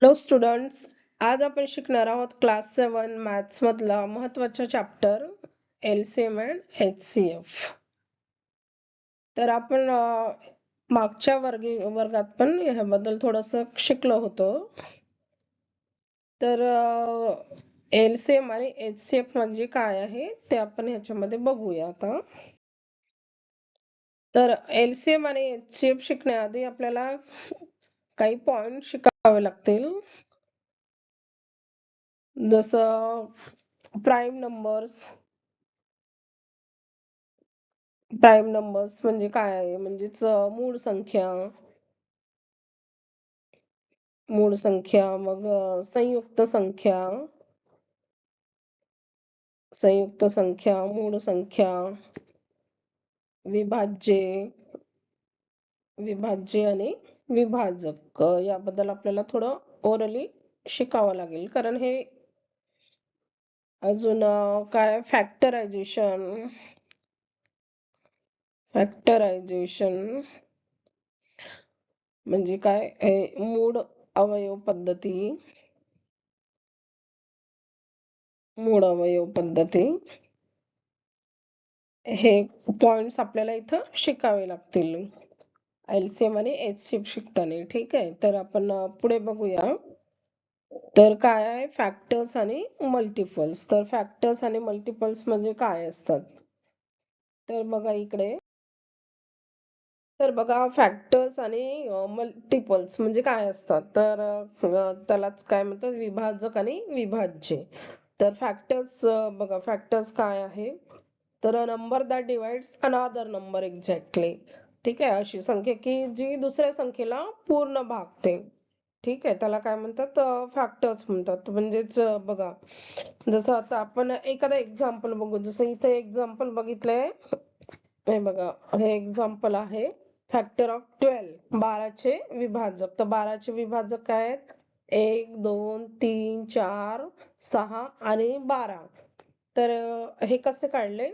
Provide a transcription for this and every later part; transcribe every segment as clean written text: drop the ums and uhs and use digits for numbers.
Hello students, आज आपण शिकणार आहोत क्लास 7 मॅथ्स मधला महत्वाचा चॅप्टर LCM अँड HCF. तर आपण मागच्या वर्गात पण ह्याबद्दल थोडंसं शिकलो होतो. तर LCM आणि HCF म्हणजे काय आहे ते आपण ह्याच्यामध्ये बघूया आता. तर LCM आणि HCF शिकण्याआधी आपल्याला काही पॉइंट शिकावे लागतील. जसं प्राईम नंबर्स म्हणजे काय आहे, म्हणजेच मूळ संख्या, मग संयुक्त संख्या, मूळ संख्या, विभाज्य आणि विभाजक. याबद्दल आपल्याला थोडं ओरली शिकावं लागेल, कारण हे अजून काय फॅक्टरायझेशन म्हणजे काय, हे मूळ अवयव पद्धती हे पॉइंट्स आपल्याला इथं शिकावे लागतील LCM आणि HCF शिकताना. ठीक आहे, तर आपण पुढे बघूया. तर काय आहे फॅक्टर्स आणि मल्टिपल्स. तर फॅक्टर्स आणि मल्टिपल्स म्हणजे काय असतात, तर बघा इकडे. तर बघा, फॅक्टर्स आणि मल्टिपल्स म्हणजे काय असतात, तर त्यालाच काय म्हणतात, विभाजक आणि विभाज्य. तर फॅक्टर्स, बघा फॅक्टर्स काय आहे, तर number that divides another number exactly. ठीक आहे, अशी संख्या की जी दुसऱ्या संख्येला पूर्ण भागते. ठीक आहे, त्याला काय म्हणतात, फॅक्टर्स म्हणतात. म्हणजेच बघा, जसं आता आपण एखादा एक्झाम्पल बघू. जसं इथे एक्झाम्पल बघितलंय, हे बघा, हे एक्झाम्पल आहे फॅक्टर ऑफ 12, 12चे विभाजक. तर 12चे विभाजक काय आहेत, 1 2 3 4 6 आणि 12. तर हे कसे काढले,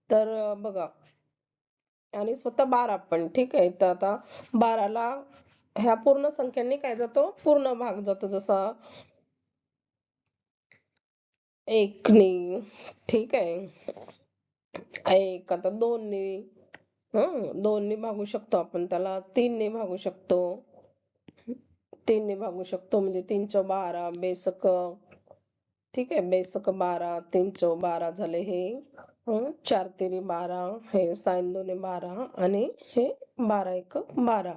तर बघा, आणि स्वतः 12 पण. ठीक आहे, तर आता 12ला ह्या पूर्ण संख्यांनी काय जातो, पूर्ण भाग जातो. जसा 1 नी, ठीक आहे, 1 आता 2 नी, 2 नी भागू शकतो आपण त्याला, 3 नी भागू शकतो, 3 नी भागू शकतो, म्हणजे 3 चौ 12 बेसक. ठीक आहे, बेसक 12, 3 चौ 12 झाले हे. 4 तेरी 12, हे साइन 2 12, आणि हे 12 एक 12.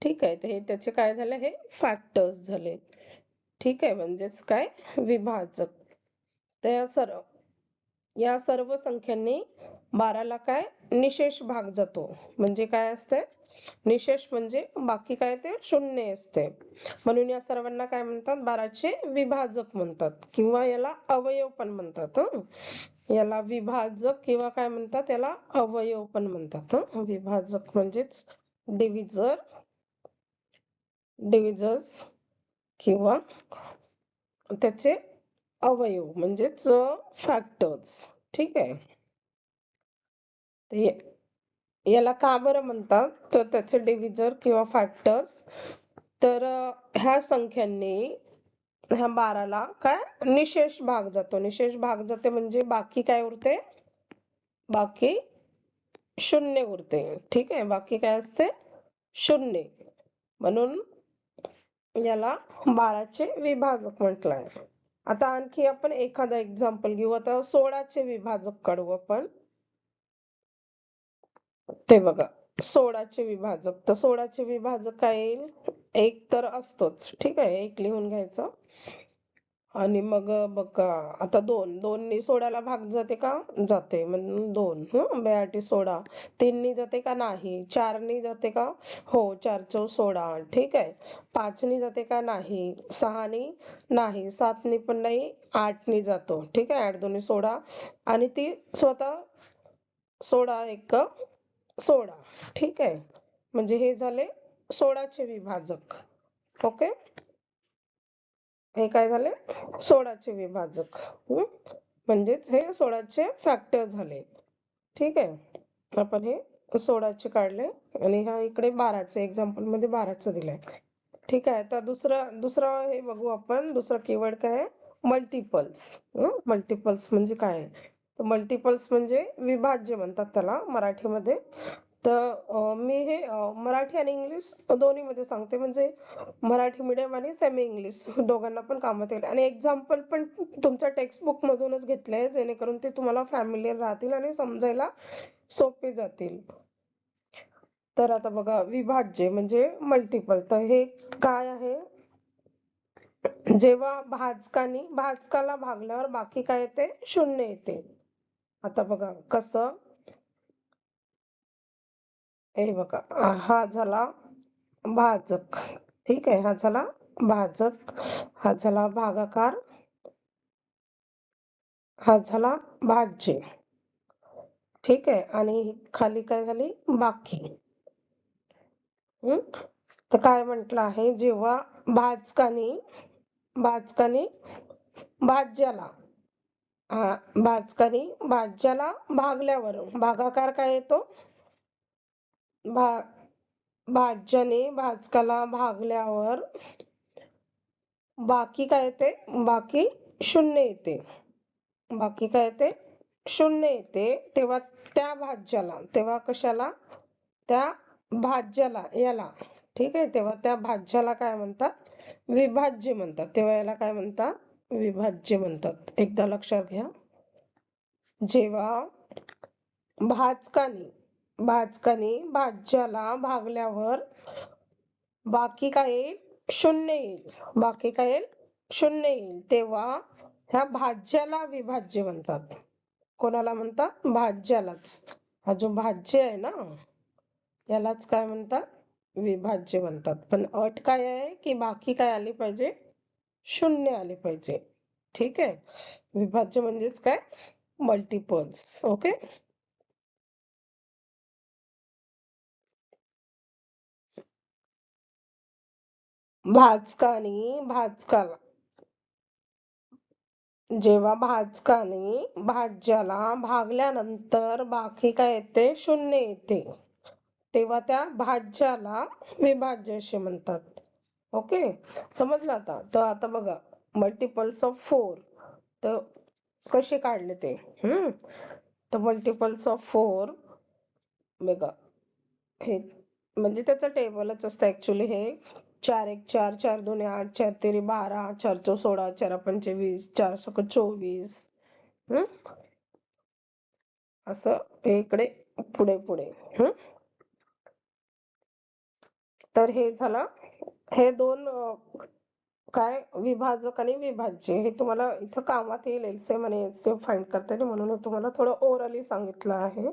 ठीक आहे, तर हे त्याचे काय झाले, हे फॅक्टर्स झाले. ठीक आहे, म्हणजेच काय, विभाजक. तर या सर्व संख्यांनी 12ला काय, निशेष भाग जातो. म्हणजे काय असते, निशेष म्हणजे बाकी काय ते शून्य असते. म्हणून या सर्वांना काय म्हणतात, 12चे विभाजक म्हणतात, किंवा याला अवयव पण म्हणतात. याला विभाजक किंवा काय म्हणतात, याला अवयव पण म्हणतात. विभाजक म्हणजेच डिव्हिजर्स किंवा त्याचे अवयव म्हणजेच फॅक्टर्स. ठीक आहे, याला का बरं म्हणतात, तर त्याचे डिव्हिजर किंवा फॅक्टर्स. तर ह्या संख्यांनी ह्या 12ला काय, निशेष भाग जातो. निशेष भाग जाते म्हणजे बाकी काय उरते, बाकी शून्य उरते. ठीक आहे, बाकी काय असते, शून्य. म्हणून याला 12चे विभाजक म्हटलंय. आता आणखी आपण एखादा एक्झाम्पल घेऊ. आता 16चे विभाजक काढू आपण. ते बघा, 16चे विभाजक. तर 16चे विभाजक काय येईल, 1 तर असतोच. ठीक आहे, 1 लिहून घ्यायचं. आणि मग बघा, आता 2 नी 16ला भाग जाते का, जाते, म्हणून 2. बेआटी 16. 3 नी जाते का, नाही. 4 नी जाते का, हो, 4 चौ 16. ठीक आहे, 5 नी जाते का, नाही. 6 नी नाही, 7 नी पण नाही, 8 नी जातो. ठीक आहे, 8 दोन्ही 16, आणि ती स्वतः 16 एक 16. ठीक आहे, म्हणजे हे झाले 16चे विभाजक. ओके, हे काय झाले, 16चे विभाजक. म्हणजेच हे 16चे फॅक्टर झाले. ठीक आहे, आपण हे 16चे काढले, आणि हा इकडे 12चे एक्झाम्पल मध्ये 12चं दिलंय. ठीक आहे. तर दुसरं दुसरं हे बघू आपण. दुसरं कीवर्ड काय आहे? मल्टिपल्स. मल्टिपल्स म्हणजे काय आहे? मल्टिपल्स म्हणजे विभाज्य म्हणतात त्याला मराठीमध्ये. तर मी हे मराठी आणि इंग्लिश दोन्हीमध्ये सांगते, म्हणजे मराठी मीडियम आणि सेमी इंग्लिश दोघांना पण कामात येईल. आणि एक्झाम्पल पण तुमच्या टेक्स्टबुक मधूनच घेतलंय, जेणेकरून ते तुम्हाला फॅमिलियर राहतील आणि समजायला सोपे जातील. तर आता बघा, विभाज्य म्हणजे मल्टिपल. तर हे काय आहे? जेव्हा भाजकाला भागल्यावर बाकी काय येते? शून्य येते. आता बघा कसं. हे बघा, हा झाला भाजक. ठीक आहे, हा झाला भाजक, हा झाला भागाकार, हा झाला भाज्य. ठीक आहे, आणि खाली काय झाली? बाकी. हम्म. तर काय म्हटलं आहे? जेव्हा भाजकाने भाजकाने भाज्याला भाजकाने भाज्याला भागल्यावर भागाकार काय येतो? भा भाज्याने भाजकाला भागल्यावर बाकी काय येते? बाकी शून्य येते. बाकी काय येते? शून्य येते. तेव्हा तेव्हा कशाला? त्या भाज्याला, याला. ठीक आहे, तेव्हा त्या भाज्याला काय म्हणतात? विभाज्य म्हणतात. तेव्हा याला काय म्हणतात? विभाज्य म्हणतात. एकदा लक्षात घ्या. जेव्हा भाजकाने भाज्याला भागल्यावर बाकी काय येईल? शून्य येईल. बाकी काय येईल? शून्य येईल. तेव्हा ह्या भाज्याला विभाज्य म्हणतात. कोणाला म्हणतात? भाज्यालाच. हा जो भाज्य आहे ना, यालाच काय म्हणतात? विभाज्य म्हणतात. पण अट काय आहे? की बाकी काय आली पाहिजे? शून्य आले पाहिजे. ठीक आहे. विभाज्य म्हणजेच काय? मल्टिपल्स. ओके. भाजकाला जेव्हा भाजकाने भाज्याला भागल्यानंतर बाकी काय येते? शून्य येते. तेव्हा त्या भाज्याला विभाज्य असे म्हणतात. ओके, समजलं आता? तर आता बघा, मल्टिपल्स ऑफ 4 तर कसे काढले ते? तर मल्टिपल्स ऑफ 4 बघा, हे म्हणजे त्याचं टेबलच असतं ऍक्च्युली. हे 4 1 4, 4 2 8, 4 3 12, 4 4 16, 4 5 20, 4 6 24. असं हे इकडे पुढे पुढे. तर हे झालं. हे दोन काय? विभाजक आणि विभाज्य. हे तुम्हाला इथं कामात येईल एलसीएम आणि एचसीएफ फाइंड करताना, म्हणून हे तुम्हाला थोडं ओरली सांगितलं आहे.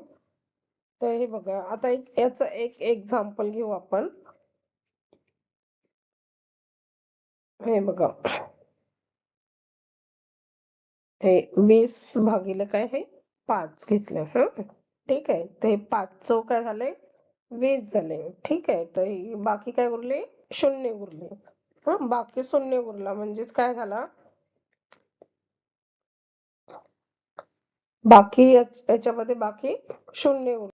तर हे बघा, आता याचं एक एक्झाम्पल घेऊ आपण. हे बघा, हे 20 भागिले काय? हे 5 घेतले. ठीक आहे. तर हे 5 चौक काय झाले? 20 झाले. ठीक आहे. तर बाकी काय उरले? शून्य उरले. बाकी शून्य उरला म्हणजेच काय झाला? बाकी याच्यामध्ये बाकी शून्य उरला.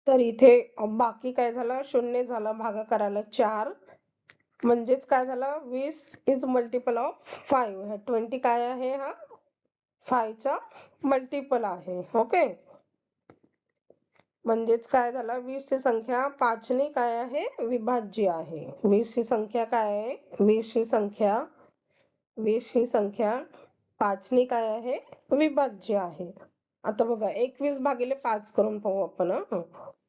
तर इथे बाकी काय झालं? शून्य झालं. भागाकाराला 4 म्हणजेच काय झालं? 20 इज मल्टिपल ऑफ 5. 20 काय आहे? हा 5 चा मल्टिपल आहे. ओके, म्हणजेच काय झालं? 20 ही संख्या 5 ने काय आहे? विभाज्य आहे. 20 ही संख्या काय आहे? 20 ही संख्या 5 ने काय आहे? विभाज्य आहे. आता बघा, 21 भागिले 5 करून पाहू आपण.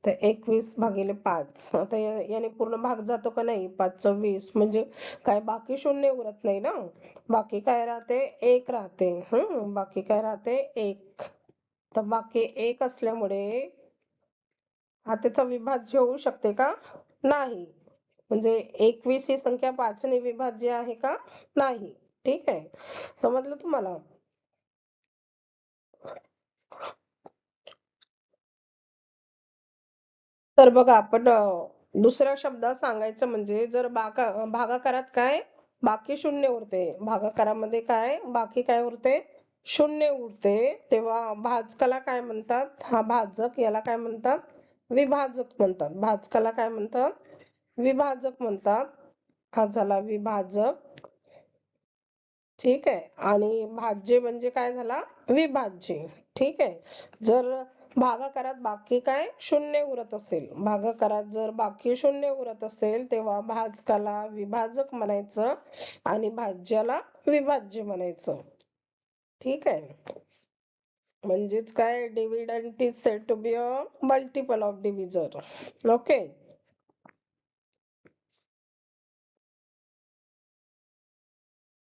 तर 21 भागिले 5, आता याने पूर्ण भाग जातो का नाही? 5 चं 20 म्हणजे काय? बाकी शून्य उरत नाही ना. बाकी काय राहते? 1 राहते. बाकी काय राहते? 1. तर बाकी 1 असल्यामुळे हा त्याचा विभाज्य होऊ शकते का? नाही. म्हणजे 21 ही संख्या 5 ने विभाज्य आहे का? नाही. ठीक आहे, समजलं तुम्हाला? तर बघा, आपण दुसऱ्या शब्दात सांगायचं म्हणजे, जर भागाकारात काय? बाकी शून्य उरते. भागाकारामध्ये काय? बाकी काय उरते? शून्य उरते. तेव्हा भाजकाला काय म्हणतात? हा भाजक, याला काय म्हणतात? विभाजक म्हणतात. भाजकाला काय म्हणतात? विभाजक म्हणतात. हा झाला विभाजक, ठीक आहे. आणि भाज्य म्हणजे काय झाला, विभाज्य, ठीक आहे. जर भागाकारात बाकी काय शून्य उरत असेल, भागाकारात जर बाकी शून्य उरत असेल तेव्हा भाजकाला विभाजक म्हणायचं आणि भाज्याला विभाज्य म्हणायचं, ठीक आहे. म्हणजेच काय, dividend is said to be a multiple of divisor. Okay.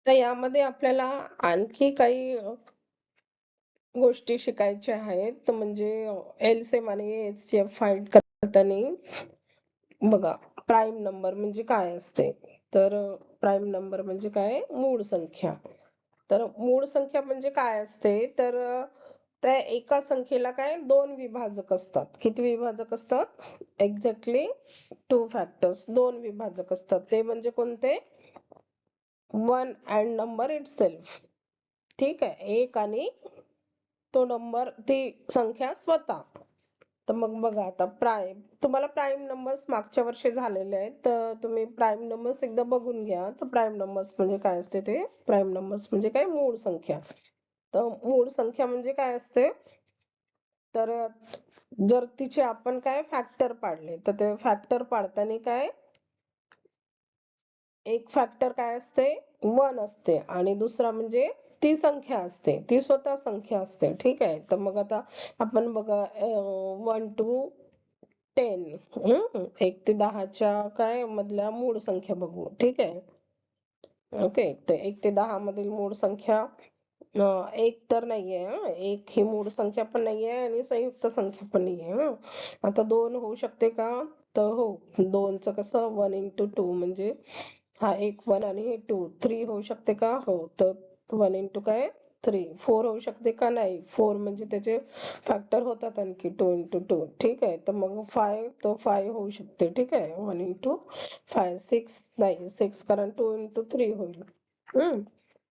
तर यामध्ये आपल्याला आणखी काही गोष्टी शिकायच्या आहेत. तर म्हणजे एलसीएम आणि एचसीएफ फाइंड करताना बघा, प्राईम नंबर म्हणजे काय असते. तर प्राईम नंबर म्हणजे काय, मूळ संख्या. तर मूळ संख्या म्हणजे काय असते, तर त्या एका संख्येला काय दोन विभाजक असतात. किती विभाजक असतात, एक्झॅक्टली 2 फॅक्टर्स, दोन विभाजक असतात. ते म्हणजे कोणते, वन अँड नंबर इटसेल्फ, ठीक आहे. एक आणि तो नंबर, ती संख्या स्वतः. तर मग बघा, आता तुम्हाला प्राईम नंबर्स मागच्या वर्षी झालेले आहेत, तर तुम्ही प्राईम नंबर्स एकदा बघून घ्या. तर प्राईम नंबर्स म्हणजे काय असते, ते प्राईम नंबर्स म्हणजे काय, मूळ संख्या. तर मूळ संख्या म्हणजे काय असते, तर जर तिचे आपण काय फॅक्टर पाडले, तर ते फॅक्टर पाडताना काय, एक फॅक्टर काय असते, 1 असते आणि दुसरा म्हणजे ती संख्या असते, ती स्वतः संख्या असते, ठीक आहे. तर मग आता आपण बघा 1 to 10, 1 ते 10च्या काय मधल्या मूळ संख्या बघू, ठीक आहे. ओके. तर 1 ते 10 मधील मूळ संख्या एक तर नाहीये, एक ही मूळ संख्या पण नाहीये आणि संयुक्त संख्या पण नाहीये. आता 2 होऊ शकते का, तर हो. 2चं कसं 1 into 2 म्हणजे हा एक 1 आणि हे 2, 3 होऊ शकते का, हो. तर 1 into काय, 3. 4 होऊ शकते का, नाही. 4 म्हणजे त्याचे फॅक्टर होतात आणखी 2 into 2, ठीक आहे. तर मग 5, तो 5 होऊ शकते, ठीक आहे. 1 into 5. 6 नाही, 6 कारण 2 into 3 होईल.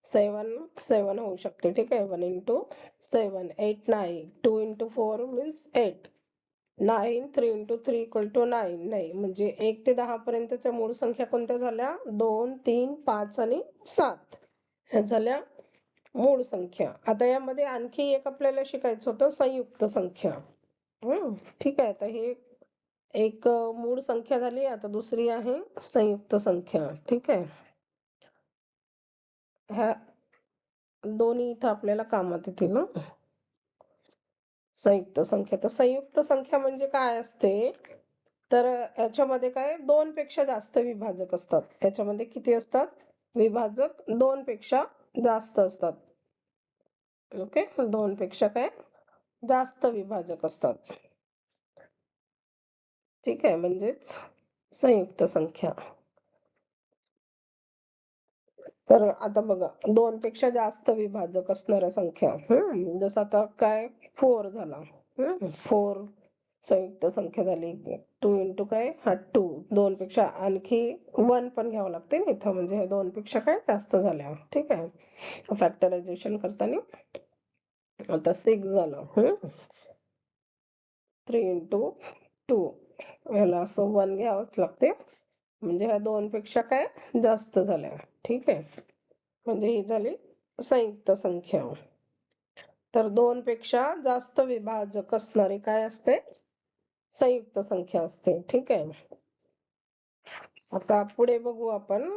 7 होऊ शकते, ठीक आहे. 1 into 7. 8 नाही, 2 into 4 means 8. 9, 3 into 3 equal to 9. नाही, म्हणजे 1 ते 10 पर्यंतच्या मूळ संख्या कोणत्या झाल्या, 2, 3, 5 आणि 7 ह्या झाल्या मूळ संख्या. आता यामध्ये आणखी एक आपल्याला शिकायचं होतं, संयुक्त संख्या. ठीक आहे. आता हे एक मूळ संख्या झाली, आता दुसरी आहे संयुक्त संख्या, ठीक आहे. ह्या दोन्ही इथं आपल्याला कामात येतील ना. संयुक्त संख्या, तर संयुक्त संख्या म्हणजे काय असते, तर याच्यामध्ये काय 2 पेक्षा जास्त विभाजक असतात. याच्यामध्ये किती असतात, विभाजक 2 पेक्षा जास्त असतात. ओके. 2 पेक्षा काय जास्त विभाजक असतात, ठीक आहे. म्हणजेच संयुक्त संख्या. तर आता बघा, 2 पेक्षा जास्त विभाजक असणाऱ्या संख्या, जसं आता काय 4 झाला, 4 संयुक्त संख्या झाली. 2 into काय, हा 2. 2 पेक्षा आणखी 1 पण घ्यावं लागते ना इथं, म्हणजे हे 2 पेक्षा काय जास्त झाल्या, ठीक आहे. फॅक्टरायझेशन करताना आता 6 झालं, 3 into 2. याला असं 1 घ्यावंच लागते, म्हणजे ह्या 2 पेक्षा काय जास्त झाल्या, ठीक आहे. म्हणजे ही झाली संयुक्त संख्या. तर 2 पेक्षा जास्त विभाजक असणारी काय असते, संयुक्त संख्या असते, ठीक आहे. आता पुढे बघू आपण.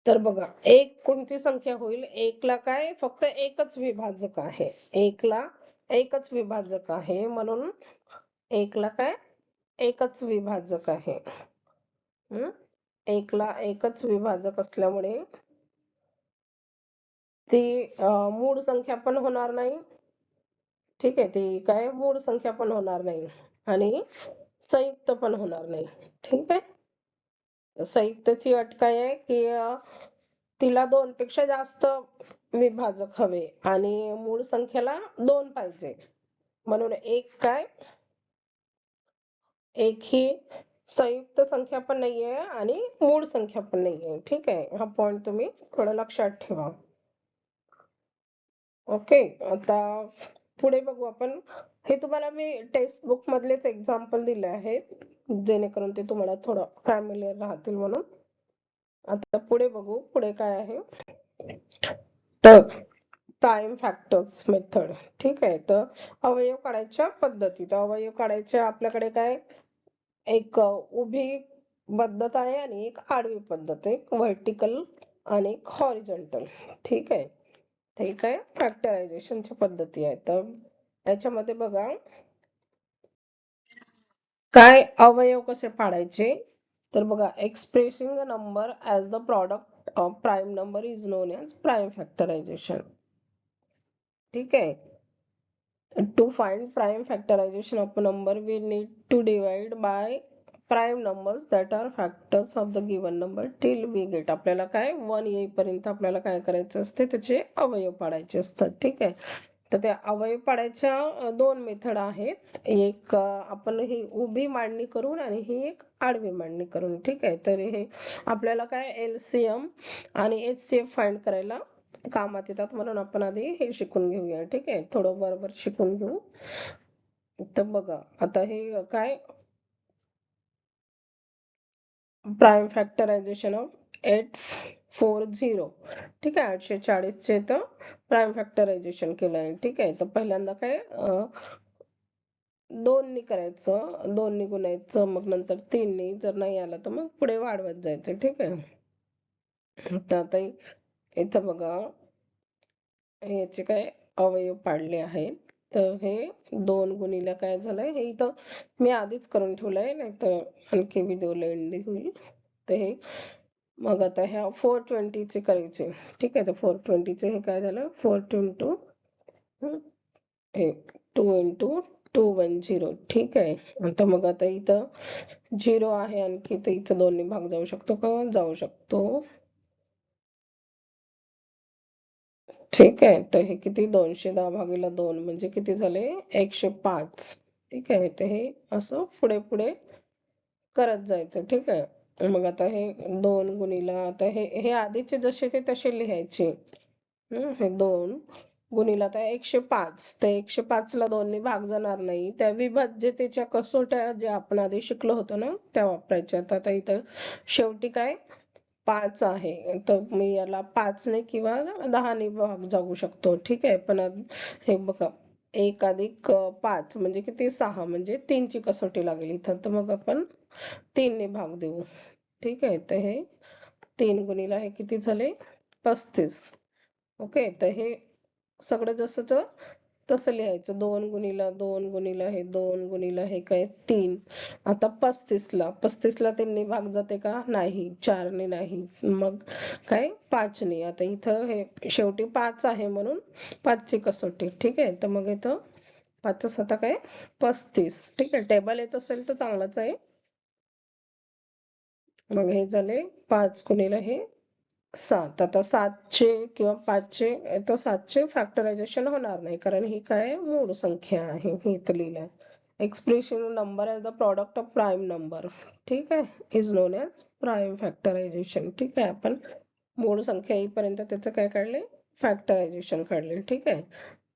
तर बघा, एक कोणती संख्या होईल, एकला काय फक्त एकच विभाजक आहे, एकला एकच विभाजक आहे, म्हणून एकला काय एकच विभाजक आहे. एकला एकच विभाजक असल्यामुळे ती मूळ संख्या पण होणार नाही, ठीक आहे. ती काय मूळ संख्या पण होणार नाही आणि संयुक्त पण होणार नाही, ठीक आहे. संयुक्तची अट काय आहे, की तिला 2 पेक्षा जास्त विभाजक हवे आणि मूळ संख्येला 2 पाहिजे, म्हणून एक ही संयुक्त संख्या पण नाहीये आणि मूळ संख्या पण नाहीये, ठीक आहे. हा पॉइंट तुम्ही थोडं लक्षात ठेवा. ओके. आता पुढे बघू आपण. हे तुम्हाला मी टेक्स्ट बुक मधलेच एक्झाम्पल दिले आहेत, जेणेकरून ते तुम्हाला थोडं फॅमिलियर राहतील म्हणून. आता पुढे बघू, पुढे काय आहे. तर प्राईम फॅक्टर्स मेथड. ठीक आहे. तर अवयव काढायच्या पद्धती. तर अवयव काढायच्या आपल्याकडे काय, एक उभी पद्धत आहे आणि एक आडवी पद्धत आहे, एक व्हर्टिकल आणि एक हॉरिझॉन्टल. ठीक आहे. ते काय फॅक्टरायझेशनच्या पद्धती आहेत. तर याच्यामध्ये बघा, काय अवयव कसे पाडायचे. तर बघा, expressing a number as the product of prime number is non as prime factorisation. ठीक आहे. To find prime factorization of a number, we need to divide by prime numbers that are factors of the given number till we get. आपल्याला काय 1 येईपर्यंत आपल्याला काय करायचं असते, त्याचे अवयव पाडायचे असतात. ठीक आहे. तर त्या अवयव पाडायच्या दोन मेथड आहेत. एक आपण ही उभी मांडणी करून आणि ही एक आडवी मांडणी करून. ठीक आहे. तर हे आपल्याला काय एलसीएम आणि एचसीएफ फाइंड करायला कामात येतात, म्हणून आपण आधी हे शिकून घेऊया. ठीक आहे. थोडं बरोबर शिकून घेऊ. तर बघा, आता हे काय प्राईम फॅक्टरायझेशन ऑफ 840. ठीक आहे. 840 चे तर प्राईम फॅक्टरायझेशन केलं आहे. ठीक आहे. तर पहिल्यांदा काय 2 नी करायचं, 2 नी गुणायचं, मग नंतर 3 नी. जर नाही आलं तर मग पुढे वाढवत जायचं. ठीक आहे. तर आता इथं बघा, याचे काय अवयव पाडले आहेत. तर हे 2 गुणिले काय झालंय, हे इथं मी आधीच करून ठेवलंय, नाही तर आणखी व्हिडिओ लेंदी होईल. तर हे मग आता ह्या 420 चे करायचे. ठीक आहे. तर 420 चे हे काय झालं, 4 हे 2 into 210. ठीक आहे. आता मग आता इथं 0 आहे आणखी, तर इथं 2 ने भाग जाऊ शकतो का, जाऊ शकतो. ठीक आहे. तर हे किती, 210 भागीला 2 म्हणजे किती झाले, 105. ठीक आहे. तर हे असं पुढे पुढे करत जायचं. ठीक आहे. मग आता हे 2 गुणिला, आता हे आधीचे जसे ते तसे लिहायचे. हे 2 गुणिला आता 105. तर 105 ला 2 ने भाग जाणार नाही. त्या विभाज्यतेच्या कसोट्या जे आपण आधी शिकलो होतो ना, त्या वापरायच्या. आता इथं शेवटी काय 5 आहे, तर मी याला 5 ने किंवा 10 ने भाग जाऊ शकतो. ठीक आहे. पण हे बघा, 1 अधिक 5 म्हणजे किती, 6, म्हणजे 3 ची कसोटी लागेल इथं. तर मग आपण 3 ने भाग देऊ. ठीक आहे. तर हे 3 गुणिला हे किती झाले, 35. ओके. तर हे सगळं जसंच तसं लिहायचं. 2 गुणिला 2 गुणिला हे 2 गुणिला हे काय 3. आता 35 ला 3 ने भाग जाते का, नाही. 4 ने नाही. मग काय 5 ने. आता इथं हे शेवटी 5 आहे म्हणून 5 ची कसोटी. ठीक आहे. तर मग इथं 5 आता काय 35. ठीक आहे. टेबल येत असेल तर चांगलंच आहे. मग हे झाले 5 गुणिला हे 7. आता 7चे किंवा 5चे, तर 7चे फॅक्टरायझेशन होणार नाही, कारण ही काय मूळ संख्या आहे. हे इथं लिहिलंय, expression number as the product of prime number. ठीक आहे. Is non as prime factorisation. ठीक आहे. आपण मूळ संख्या येईपर्यंत त्याचं काय काढले, फॅक्टरायझेशन काढले. ठीक आहे.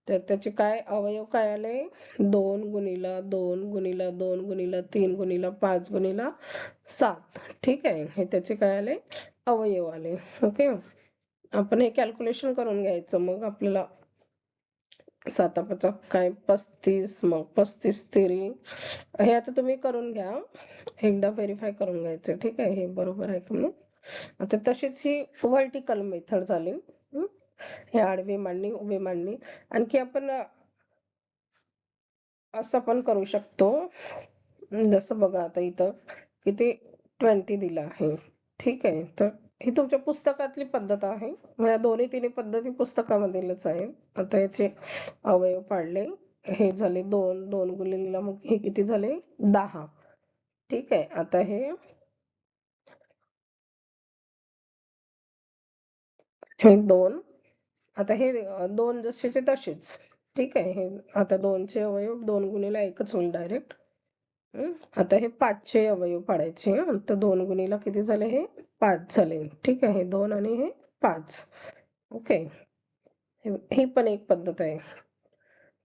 तर त्याचे काय अवयव काय आले, 2 गुणिला 2 गुणिला 2 गुणिला 3 गुणिला 5 गुणिला 7. ठीक आहे. हे त्याचे काय आले, अवयव आले. ओके. आपण हे कॅल्क्युलेशन करून घ्यायचं. मग आपल्याला 7 काय 35, मग 35 तेरी. हे आता तुम्ही करून घ्या, एकदा व्हेरीफाय करून घ्यायचं. ठीक आहे. हे बरोबर आहे का नाही. आता तशीच ही व्हर्टिकल मेथड झाली. हे आडवी मांडणी, उभी मांडणी. आणखी आपण असं पण करू शकतो. जसं बघा, आता इथं किती 20 दिलं आहे. ठीक आहे. तर ही तुमच्या पुस्तकातली पद्धत आहे. या दोन्ही तिन्ही पद्धती पुस्तकामधीलच आहे. आता याचे अवयव पाडले, हे झाले 2, 2 गुणिलेला मग हे किती झाले, 10. ठीक आहे. आता हे 2. आता हे 2 जसेचे तसेच. ठीक आहे. हे आता 2चे अवयव 2 गुणिला 1च होईल डायरेक्ट. आता हे 5चे अवयव पाडायचे. तर 2 गुणिला किती झाले, हे 5 झाले. ठीक आहे. हे 2 आणि हे 5. ओके. ही पण एक पद्धत आहे.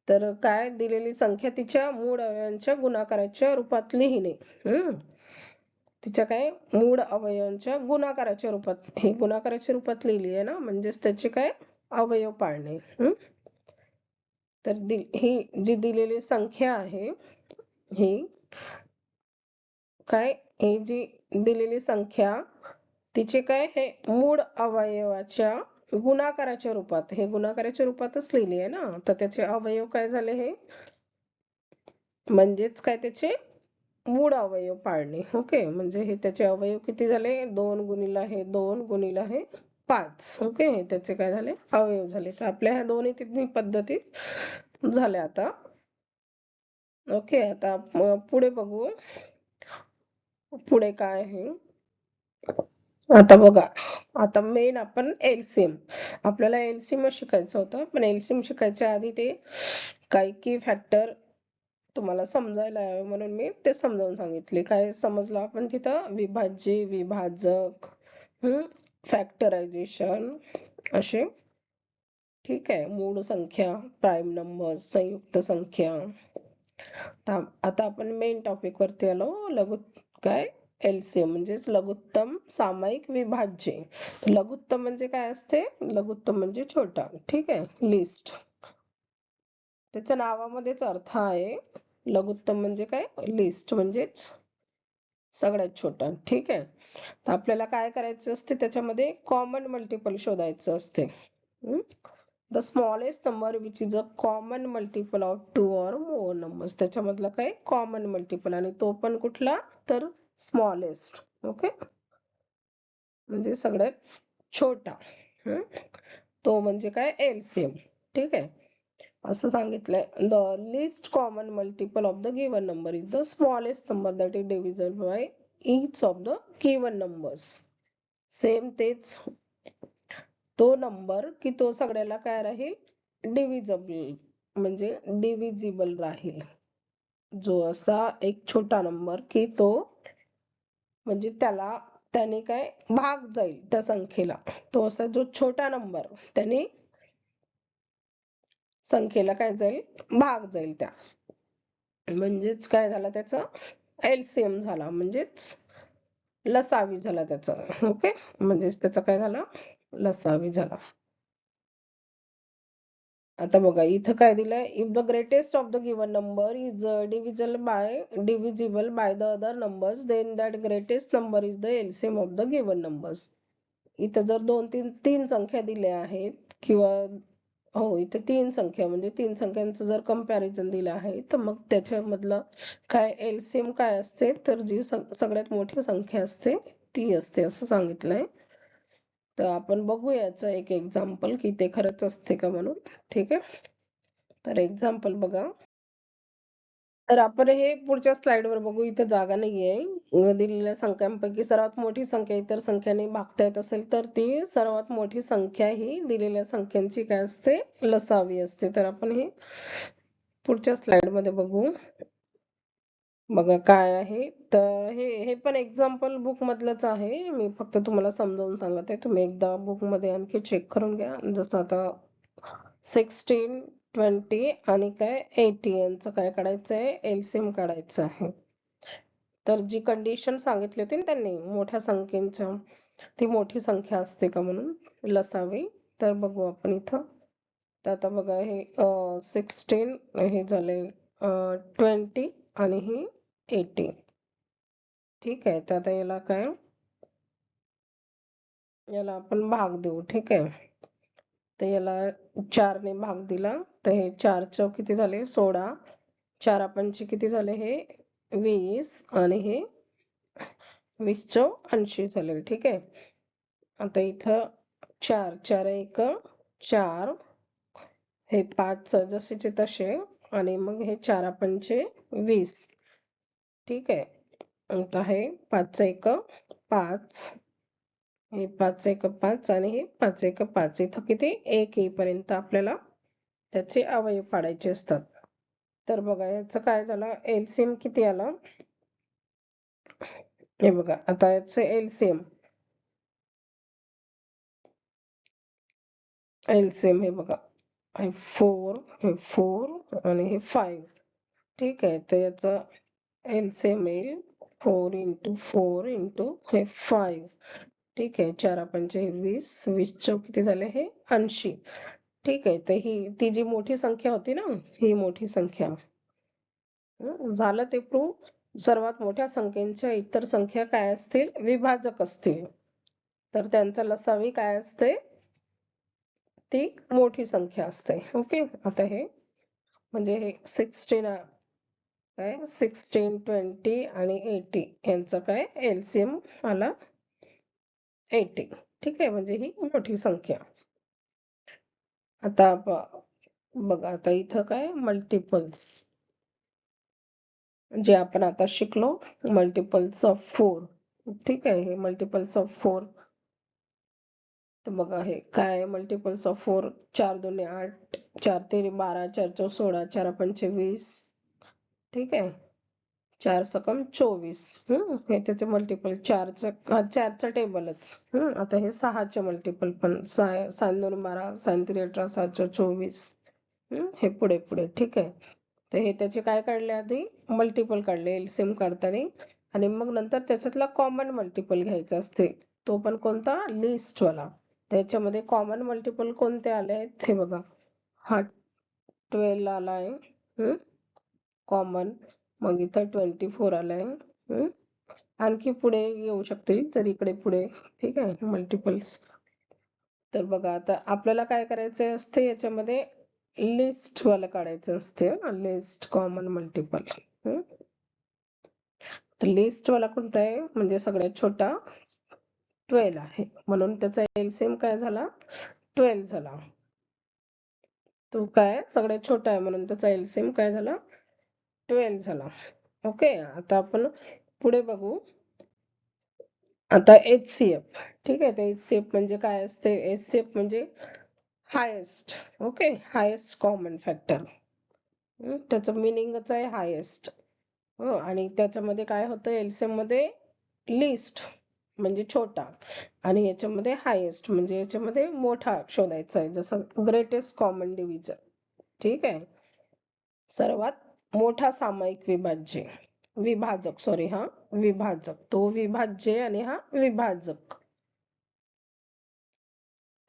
तर काय दिलेली संख्या तिच्या मूळ अवयवांच्या गुणाकाराच्या रूपात लिहिणे. तिच्या काय मूळ अवयवांच्या गुणाकाराच्या रूपात, हे गुणाकाराच्या रूपात लिहिली आहे ना, म्हणजेच त्याचे काय अवयव पाळणे. तर ही जी दिलेली संख्या आहे, ही काय, ही जी दिलेली संख्या तिचे काय हे मूळ अवयवाच्या गुणाकाराच्या रूपात, हे गुणाकाराच्या रूपातच लिहिली आहे ना, तर त्याचे अवयव काय झाले हे, म्हणजेच काय त्याचे मूळ अवयव पाळणे. ओके, म्हणजे हे त्याचे अवयव किती झाले, 2 गुणिले हे 2 गुणिले हे 5. ओके, हे त्याचे काय झाले अवयव झाले. तर आपल्या ह्या दोन्ही तिन्ही पद्धतीत झाल्या आता. ओके, आता पुढे बघू, पुढे काय आहे. आता बघा, आता मेन आपण एलसीएम, आपल्याला एलसीएम शिकायचं होतं, पण एलसीएम शिकायच्या आधी ते काही की फॅक्टर तुम्हाला समजायला यावे म्हणून मी ते समजावून सांगितले. काय समजलं आपण तिथं, विभाज्य, विभाजक, फॅक्टरायझेशन असे. ठीक आहे, मूळ संख्या, प्राईम नंबर, संयुक्त संख्या. आता आपण मेन टॉपिक वरती आलो, काय एलसीएम म्हणजेच लघुत्तम सामायिक विभाज्य. लघुत्तम म्हणजे काय असते, लघुत्तम म्हणजे छोटा. ठीक आहे, लिस्ट, त्याच्या नावामध्येच अर्थ आहे. लघुत्तम म्हणजे काय, लिस्ट म्हणजेच सगळ्यात छोटा. ठीक आहे, तर आपल्याला काय करायचं असते, त्याच्यामध्ये कॉमन मल्टिपल शोधायचं असते. The smallest number which is a common multiple of 2 or more numbers. त्याच्यामधला काय कॉमन मल्टिपल, आणि तो पण कुठला, तर स्मॉलेस्ट. ओके, म्हणजे सगळ्यात छोटा. तो म्हणजे काय एलसीएम. ठीक आहे, असं सांगितलंय. The list common multiple of the given number is the smallest number that is divisible by each of the given numbers. Same तेच, तो नंबर की तो सगळ्याला काय राहील, डिव्हिजिबल, म्हणजे डिव्हिजिबल राहील. जो असा एक छोटा नंबर की तो म्हणजे त्याने काय भाग जाईल त्या संख्येला, तो असा जो छोटा नंबर त्याने संख्येला काय जाईल, भाग जाईल त्या, म्हणजेच काय झाला त्याचा एलसीएम झाला, म्हणजेच लसावी झाला त्याचा. ओके, म्हणजेच त्याचा काय झाला, लसावी झाला. आता बघा इथं काय दिलंय, if the greatest of the given number is divisible by the other numbers then that greatest number is the LCM of the given numbers. इथं जर तीन संख्या दिल्या आहेत, किंवा हो इथे 3 संख्या, म्हणजे 3 संख्यांचं जर कंपॅरिझन दिलं आहे, तर मग त्याच्यामधलं काय एलसीएम काय असते, तर जी सगळ्यात मोठी संख्या असते ती असते, असं सांगितलंय. तर आपण बघू याचं एक एक्झाम्पल की ते खरंच असते का म्हणून. ठीक आहे, तर एक्झाम्पल बघा. तर आपण हे पुढच्या स्लाइडवर बघू, इथं जागा नाहीये. दिलेल्या संख्यांपैकी सर्वात मोठी संख्या इतर संख्याने भागता येत असेल तर ती सर्वात मोठी संख्या ही दिलेल्या संख्यांची काय असते, लसावी असते. तर आपण हे पुढच्या स्लाइड मध्ये बघू. बघा काय आहे, तर हे पण एक्झाम्पल बुक मधलंच आहे, मी फक्त तुम्हाला समजावून सांगत आहे. तुम्ही एकदा बुक मध्ये आणखी चेक करून घ्या. जसं आता 16, 20 आणि काय 80 यांचं काय काढायचं आहे, एलसीएम काढायचं आहे. तर जी कंडिशन सांगितली होती ना त्यांनी मोठ्या संख्येचं, ती मोठी संख्या असते का म्हणून लसावी. तर बघू आपण इथं. तर आता बघा हे 16 हे झाले 20 आणि हे 80. ठीक आहे, तर आता याला काय, याला आपण भाग देऊ. ठीक आहे, तर याला 4 ने भाग दिला, तर हे 4 चौक किती झाले 16, 4 पंचे किती झाले हे 20, आणि हे 20 चौक 80 झाले. ठीक आहे, आता इथं 4 4 1 4, हे 5 जसेचे तसे, आणि मग हे 4 पंचे 20. ठीक आहे, आता हे 5 1 5, हे 5 1 5, आणि हे 5 1 5. इथं किती 1 येईपर्यंत आपल्याला त्याचे अवयव पाडायचे असतात. तर बघा याचं काय झालं, एलसीएम किती आला, हे बघा. आता याचं एलसीएम हे बघा, हे 4, हे 4 आणि हे 5. ठीक आहे, तर याचा एलसीएम येईल 4 इंटू 4 इंटू हे 5. ठीक आहे, 4 पंचे 20, 20 चौक किती झाले हे 80. ठीक आहे, तर ही ती जी मोठी संख्या होती ना, ही मोठी संख्या. झालं ते प्रूव्ह. सर्वात मोठ्या संख्येच्या इतर संख्या काय असतील? विभाजक असतील. तर त्यांचा लसावी काय असते? ती मोठी संख्या असते. ओके, आता हे म्हणजे हे 16 काय 16, 20 आणि 80 यांचं काय एलसीएम आला 80. ठीक आहे, म्हणजे ही मोठी संख्या. आता बघा, आता इथं काय मल्टिपल्स जे आपण आता शिकलो, मल्टिपल्स ऑफ 4. ठीक आहे, हे मल्टिपल्स ऑफ 4. तर बघा हे काय मल्टिपल्स ऑफ 4. 4 2 8, 4 3 12, 4 4 16, 4 पंचे 20. ठीक आहे, 4 सकम 24. हे त्याचे मल्टिपल 4चा टेबलच. आता हे 6चे मल्टिपल पण 6 2 12, 6 3 18, 7 4 24. हे पुढे पुढे. ठीक आहे, तर हे त्याचे काय काढले आधी? मल्टिपल काढले एलसीएम काढताना, आणि मग नंतर त्याच्यातला कॉमन मल्टिपल घ्यायचा असते. तो पण कोणता? लिस्ट वाला. त्याच्यामध्ये कॉमन मल्टिपल कोणते आले आहेत हे बघा. हा 12 आलाय कॉमन. मग इथं 24 आलाय. आणखी पुढे येऊ शकतील तर इकडे पुढे. ठीक आहे, मल्टिपल्स. तर बघा, आता आपल्याला काय करायचे असते याच्यामध्ये? लिस्ट वाला काढायचं असते. List common multiple. तर लिस्ट वाला कोणता आहे? म्हणजे सगळ्यात छोटा 12 आहे, म्हणून त्याचा एलसीएम काय झाला? 12 झाला. तो काय सगळ्यात छोटा आहे म्हणून त्याचा एलसीएम काय झाला? 12 झाला. ओके, आता आपण पुढे बघू. आता HCF. ठीक आहे, तर HCF म्हणजे काय असते? HCF म्हणजे highest. Okay, highest common factor. त्याचं मिनिंगच आहे हायेस्ट. आणि त्याच्यामध्ये काय होतं? एलसीएम मध्ये लिस्ट म्हणजे छोटा, आणि याच्यामध्ये हायेस्ट म्हणजे याच्यामध्ये मोठा शोधायचा आहे, जसं ग्रेटेस्ट कॉमन डिव्हिजन. ठीक आहे, सर्वात मोठा सामायिक विभाजक. सॉरी, हा विभाजक. तो विभाज्य आणि हा विभाजक.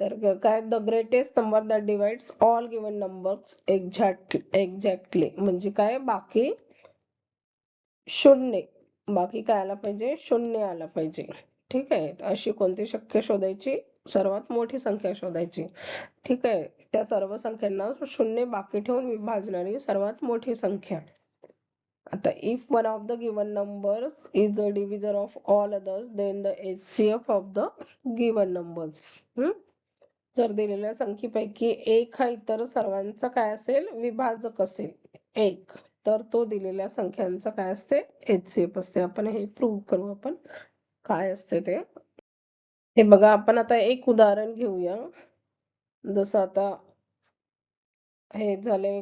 तर काय? The greatest number that divides all given numbers exactly. म्हणजे काय? बाकी शून्य. बाकी काय आला पाहिजे? शून्य आला पाहिजे. ठीक आहे, अशी कोणती संख्या शोधायची? सर्वात मोठी संख्या शोधायची. ठीक आहे, त्या सर्व संख्यांना शून्य बाकी ठेवून विभाजणारी सर्वात मोठी संख्या. आता if one of the given numbers is a divisor of all others, then the HCF of the given numbers. जर दिलेल्या संख्येपैकी एक हा इतर सर्वांचा काय असेल? विभाजक असेल एक, तर तो दिलेल्या संख्यांचा काय असते? HCF असते. आपण हे प्रूव्ह करू आपण काय असते ते. हे बघा, आपण आता एक उदाहरण घेऊया. जसं आता हे झाले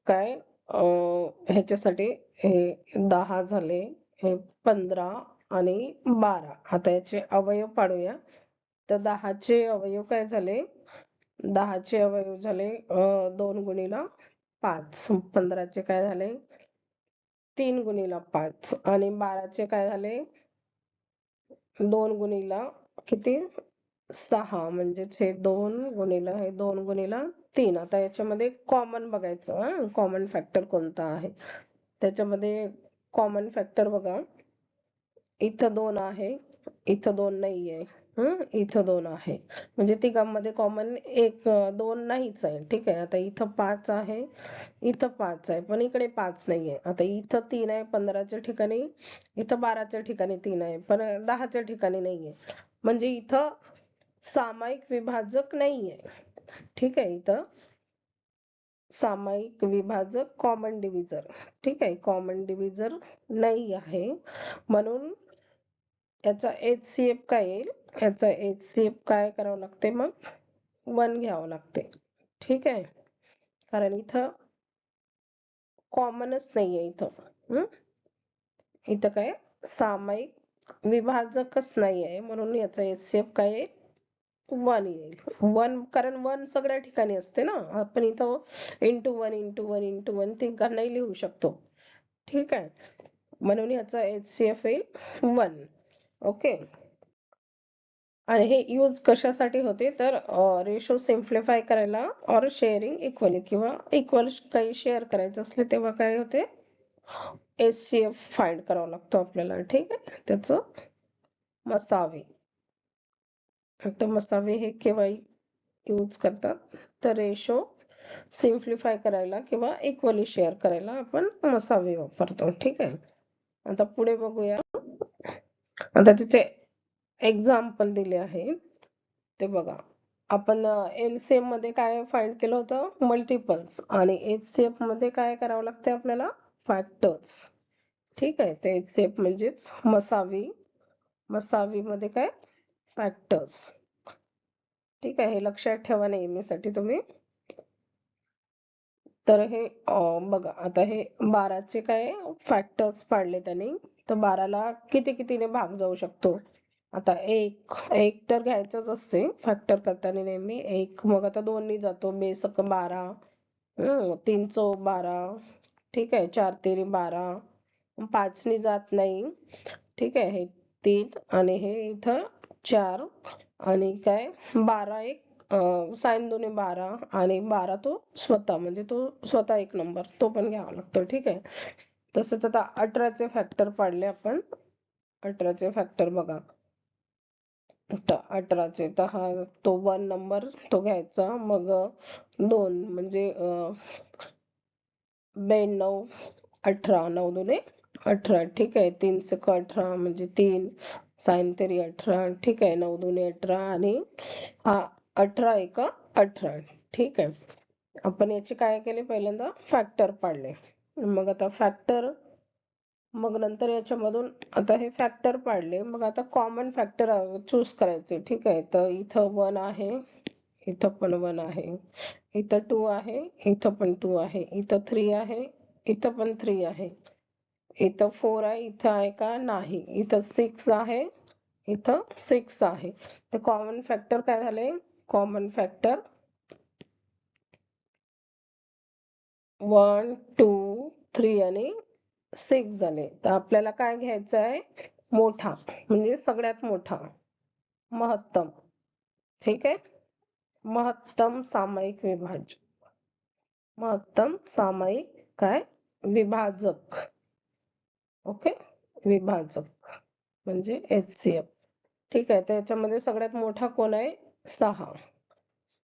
काय, ह्याच्यासाठी हे 10 झाले, हे 15 आणि 12. आता याचे अवयव पाडूया. तर 10चे अवयव काय झाले? 10चे अवयव झाले 2 गुणिला 5. 15चे काय झाले? 3 गुणिला 5. आणि 12चे काय झाले? 2 गुणिला किती? 6. म्हणजेच हे 2 गुणिला हे 2 गुणिला 3. आता याच्यामध्ये कॉमन बघायचं, कॉमन फॅक्टर कोणता आहे. त्याच्यामध्ये कॉमन फॅक्टर बघा, इथं 2 आहे, इथं 2 नाहीये. इथं 2 आहे, म्हणजे तिघांमध्ये कॉमन 2 नाहीच आहे. ठीक आहे, आता इथं 5 आहे, इथं 5 आहे, पण इकडे 5 नाहीये. आता इथं 3 आहे 15च्या ठिकाणी, इथं 12च्या ठिकाणी 3 आहे, पण 10च्या ठिकाणी नाहीये. म्हणजे इथं सामायिक विभाजक नाहीये. ठीक आहे, इथं सामायिक विभाजक कॉमन डिव्हिजर. ठीक आहे, कॉमन डिव्हिजर नाही आहे, म्हणून याचा HCF काय येईल? याचा HCF काय करावं लागते? मग 1 घ्यावं लागते. ठीक आहे, कारण इथं कॉमनच नाहीये. इथं काय सामायिक विभाजकच नाहीये, म्हणून याचा HCF काय येईल? वन येईल. वन, कारण वन सगळ्या ठिकाणी असते ना. आपण इथं *1 * 1 * 1 तिघांनाही लिहू शकतो. ठीक आहे. म्हणून याचा HCF येईल 1. ओके. आणि हे यूज कशासाठी होते, तर रेशो सिम्प्लिफाय करायला और शेअरिंग इक्वली, किंवा इक्वल काही शेअर करायचं असले तेव्हा काय होते, HCF फाइंड करावा लागतो आपल्याला. ठीक आहे. त्याचं मसावे. तर मसावे हे केव्हा यूज करतात, तर रेशो सिम्प्लिफाय करायला किंवा इक्वली शेअर करायला आपण मसावे वापरतो. ठीक आहे. आता पुढे बघूया. आता तिचे एक्झाम्पल दिले आहे ते बघा. आपण LCM मध्ये काय फाइंड केलं होतं, मल्टिपल्स, आणि HCF मध्ये काय करावं लागते आपल्याला, फॅक्टर्स. ठीक आहे. ते HCF म्हणजेच मसावी, मसावी मध्ये काय, फॅक्टर्स. ठीक आहे. हे लक्षात ठेवा नेहमीसाठी तुम्ही. तर हे बघा, आता हे 12चे काय फॅक्टर्स पाडले त्यांनी. तर 12ला किती कितीने भाग जाऊ शकतो. आता एक एक तर घ्यायचंच असते फॅक्टर करताना नेहमी एक. मग आता 2 जातो, बेसक 12, 3 चौक 12. ठीक आहे. 4 तेरी 12, 5 जात नाही. ठीक आहे. हे 3 आणि हे इथं 4, आणि काय 12 एक साइन 2 12, आणि 12 तो स्वतः, म्हणजे तो स्वतः एक नंबर, तो पण घ्यावा लागतो. ठीक आहे. तसंच आता 18चे फॅक्टर पाडले आपण. 18चे फॅक्टर बघा. आता 18चे तर हा तो 1 नंबर तो घ्यायचा. मग 2 म्हणजे 92, 18, 9 दुने 18. ठीक आहे. 3 सक 18 म्हणजे 3, साइन तेरी 18. ठीक आहे. 9 दुने 18, आणि हा 18 एक 18. ठीक आहे. आपण याचे काय केले, पहिल्यांदा फॅक्टर पाडले. मग आता फॅक्टर, मग नंतर याच्यामधून आता हे फॅक्टर पाडले. मग आता कॉमन फॅक्टर चूज करायचे. ठीक आहे. तर इथं 1 आहे, इथं पण 1 आहे, इथं 2 आहे, इथं पण 2 आहे, इथं 3 आहे, इथं पण 3 आहे, इथं 4 आहे, इथं आहे का, नाही, इथं 6 आहे, इथं 6 आहे. तर कॉमन फॅक्टर काय झाले, कॉमन फॅक्टर 1 2 3 आणि 6 झाले. तर आपल्याला काय घ्यायचं आहे, मोठा, म्हणजे सगळ्यात मोठा, महत्तम. ठीक आहे. महत्तम सामायिक विभाज्य, महत्तम सामायिक काय, विभाजक. ओके. विभाजक म्हणजे HCF. ठीक आहे. त्याच्यामध्ये सगळ्यात मोठा कोण आहे, 6.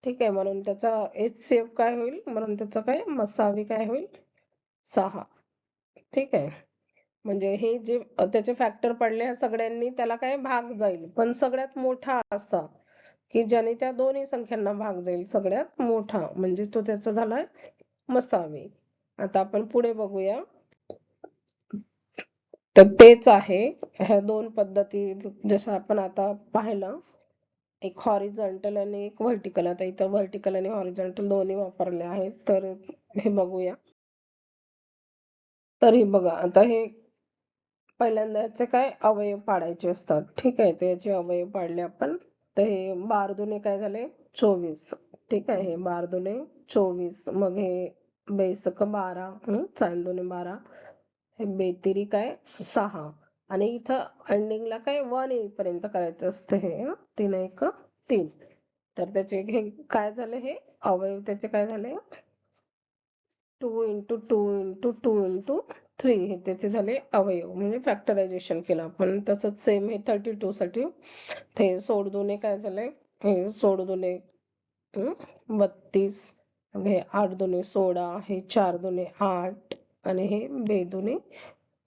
ठीक आहे. म्हणून त्याचा HCF काय होईल, म्हणून त्याचा काय मसावी काय होईल, 6. ठीक आहे. म्हणजे हे जे त्याचे फॅक्टर पडले ह्या सगळ्यांनी त्याला काय भाग जाईल, पण सगळ्यात मोठा असा की ज्याने त्या दोन्ही संख्यांना भाग जाईल, सगळ्यात मोठा म्हणजे तो त्याचा झालाय मसावी. आता आपण पुढे बघूया. तर तेच आहे, ह्या दोन पद्धती जसं आपण आता पाहिलं, एक हॉरिझॉन्टल आणि एक व्हर्टिकल. आता इथं व्हर्टिकल आणि हॉरिझॉन्टल दोन्ही वापरले आहेत. तर हे बघूया. तर हे बघा, आता हे पहिल्यांदा याचे काय अवयव पाडायचे असतात. ठीक आहे. तर याचे अवयव पाडले आपण. तर हे 12 दुने काय झाले, 24. ठीक आहे. हे 12 दुने 24. मग हे बेसक 12, साइन 2 12, हे बेतिरी काय 6, आणि इथं एंडिंगला काय 1 येईपर्यंत करायचं असतं हे 3 1 3. तर त्याचे हे काय झाले, हे अवयव त्याचे काय झाले, 2 × 2 × 2 × 3 हे त्याचे झाले अवयव, म्हणजे फॅक्टरायझेशन केलं आपण. तसंच सेम हे 32 साठी ते सोड दोने काय झाले, हे सोड दोने 32, हे 8 दुने 16, हे 4 दुने 8, आणि हे बे दुने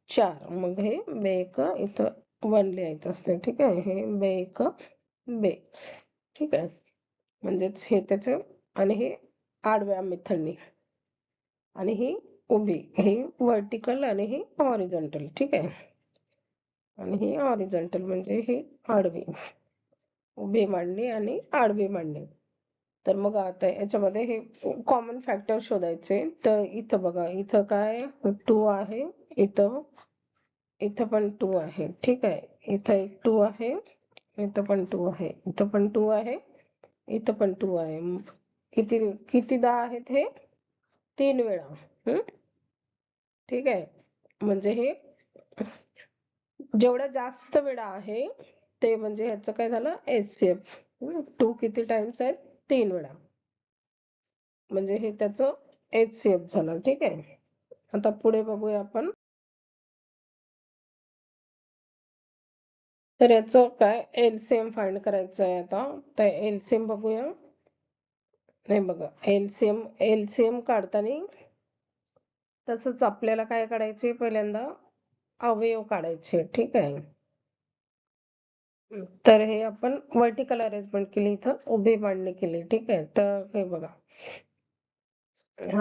4. मग हे बे एक इथं 1 लिहायचं असते. ठीक आहे. हे बे एक बे. ठीक आहे. म्हणजेच हे त्याचे, आणि हे आडव्या मेथडने, आणि ही उभी, ही व्हर्टिकल आणि ही हॉरिझॉन्टल. ठीक आहे. आणि ही हॉरिझॉन्टल म्हणजे ही आडवी, उभी मांडणी आणि आडवी मांडणी. तर मग आता याच्यामध्ये हे कॉमन फॅक्टर शोधायचे. तर इथं बघा, इथं काय 2 आहे, इथं इथं पण 2 आहे. ठीक आहे. इथं एक 2 आहे, इथं पण 2 आहे, इथं पण 2 आहे, इथं पण 2 आहे. किती कितीदा आहेत हे? 3 वेळा. हम्म. ठीक आहे. म्हणजे हे जेवढ्या जास्त वेळा आहे ते म्हणजे ह्याचं काय झालं HCF. 2 किती टाइम्स आहेत? 3 वेळा. म्हणजे हे त्याचं HCF झालं. ठीक आहे. आता पुढे बघूया आपण. तर याचं काय LCM फाइंड करायचं आहे आता. तर LCM बघूया. नाही बघा, LCM काढताना तसंच आपल्याला काय काढायचे, पहिल्यांदा अवयव काढायचे. ठीक आहे. तर हे आपण व्हर्टिकल अरेंजमेंट केली, इथं उभी मांडणी केली. ठीक आहे. तर हे बघा,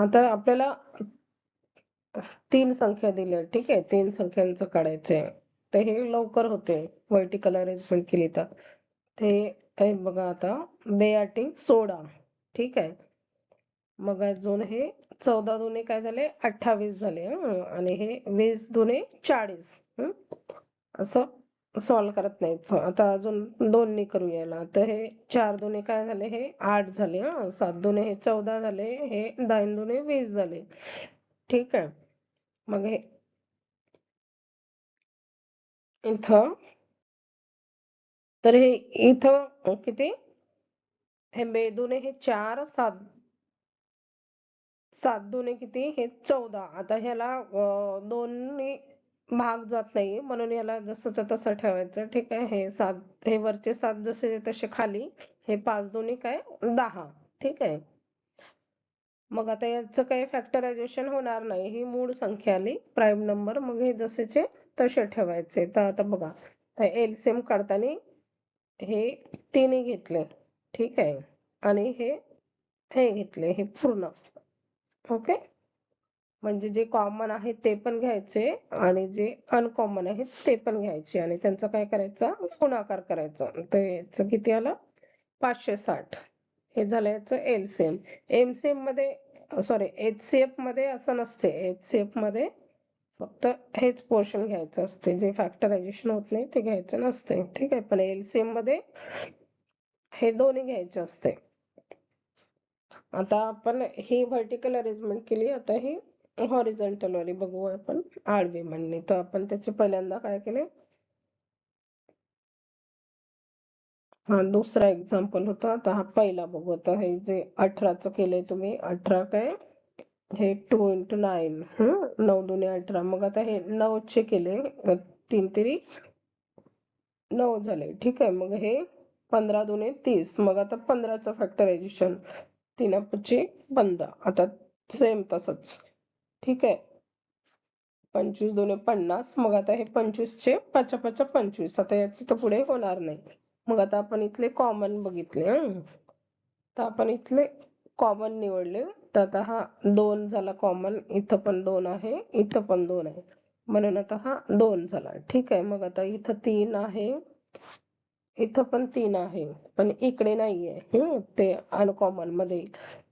आता आपल्याला 3 संख्या दिल्या. ठीक आहे. 3 संख्यांचं काढायचंय. तर हे लवकर होते व्हर्टिकल अरेंजमेंट केली तर. ते हे बघा, आता 2 16. ठीक आहे. मग अजून हे 14 दुने काय झाले 28 झाले. आणि हे 20 दुने 40. असं सॉल्व करत नाहीच. आता अजून 2 ने करूया याला. तर हे 4 दुने काय झाले, हे 8 झाले. 7 दुने हे 14 झाले. हे 10 दुने 20 झाले. ठीक आहे. मग हे इथं, तर हे इथं किती, हे बेदुने हे 4, 7 दुने किती, हे 14. आता ह्याला 2 ने भाग जात नाही, म्हणून याला जसंच्या तसं ठेवायचं. ठीक आहे. हे 7, हे वरचे 7 जसे तसे खाली. हे 5 दुने काय 10. ठीक आहे. मग आता याचं काही फॅक्टरायझेशन होणार नाही, ही मूळ संख्या आली प्राईम नंबर. मग हे जसेचे तसे ठेवायचे. तर आता बघा, एलसीएम काढताना हे 3 घेतले. ठीक आहे. आणि हे घेतले, हे पूर्ण. ओके. म्हणजे जे कॉमन आहे ते पण घ्यायचे आणि जे अनकॉमन आहे ते पण घ्यायचे आणि त्यांचा काय करायचा, गुणाकार करायचा. तर याचं किती आलं 560. हे झालं याचं एलसीएम. एमसीएम मध्ये, सॉरी, एचसीएफ मध्ये असं नसते. एचसीएफ मध्ये फक्त हेच पोर्शन घ्यायचं असते, जे फॅक्टरायझेशन होत नाही ते घ्यायचं नसते. ठीक आहे. पण एलसीएम मध्ये हे दोन्ही घ्यायचे असते. आता आपण ही व्हर्टिकल अरेंजमेंट केली. आता ही हॉरिझॉन्टल वाली बघू आपण, आडवी मांडणी. तर आपण त्याचे पहिल्यांदा काय केले, हा दुसरा एक्झाम्पल होता. आता हा पहिला बघू. आता हे जे 18चं केलंय तुम्ही, 18 काय, हे 2 into 9. 9 दुने 18. मग आता हे 9चे केले, 3 तिरी 9 झाले. ठीक आहे. मग हे 15 दुने 30. मग आता 15चं फॅक्टरायझेशन, 3 5 15. आता सेम तसंच. ठीक आहे. 25 दुने 50. मग आता हे 25चे 5 5 25. आता याचं तर पुढे होणार नाही. मग आता आपण इथले कॉमन बघितले. तर आपण इथले कॉमन निवडले. तर आता हा 2 झाला कॉमन. इथं पण 2 आहे, इथं पण 2 आहे, म्हणून आता हा 2 झाला. ठीक आहे. मग आता इथं 3 आहे, इथं पण 3 आहे, पण इकडे नाहीये. ते अनकॉमन मध्ये.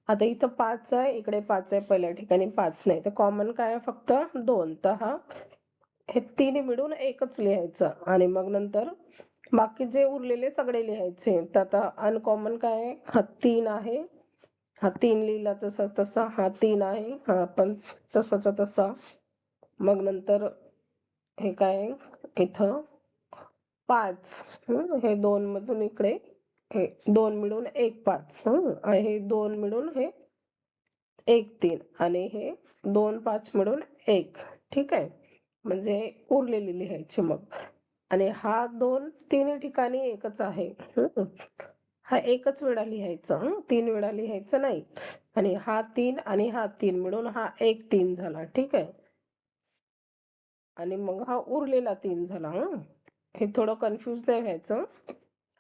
आता इथं 5 आहे, इकडे 5 आहे, पहिल्या ठिकाणी 5 नाही. तर कॉमन काय आहे, फक्त 2. तर हा हे 3 मिळून एकच लिहायचं आणि मग नंतर बाकी जे उरलेले सगळे लिहायचे. तर आता अनकॉमन काय आहे, हा 3 आहे. हा 3 लिहिला तसा तसा. हा 3 आहे, हा पण तसाचा तसा. मग नंतर हे काय, इथं 5. हे 2 मधून इकडे हे 2 मिळून 1 5. हे 2 मिळून हे 1 3 आणि हे 2 5 मिळून 1. ठीक आहे. म्हणजे उरलेली लिहायची मग. आणि हा 2 तिन्ही ठिकाणी एकच आहे. हा एकच वेळा लिहायचा, 3 वेळा लिहायचं नाही. आणि हा 3 आणि हा 3 मिळून हा 1 3 झाला. ठीक आहे. आणि मग हा उरलेला 3 झाला. हे थोडं कन्फ्युज नाही व्हायचं.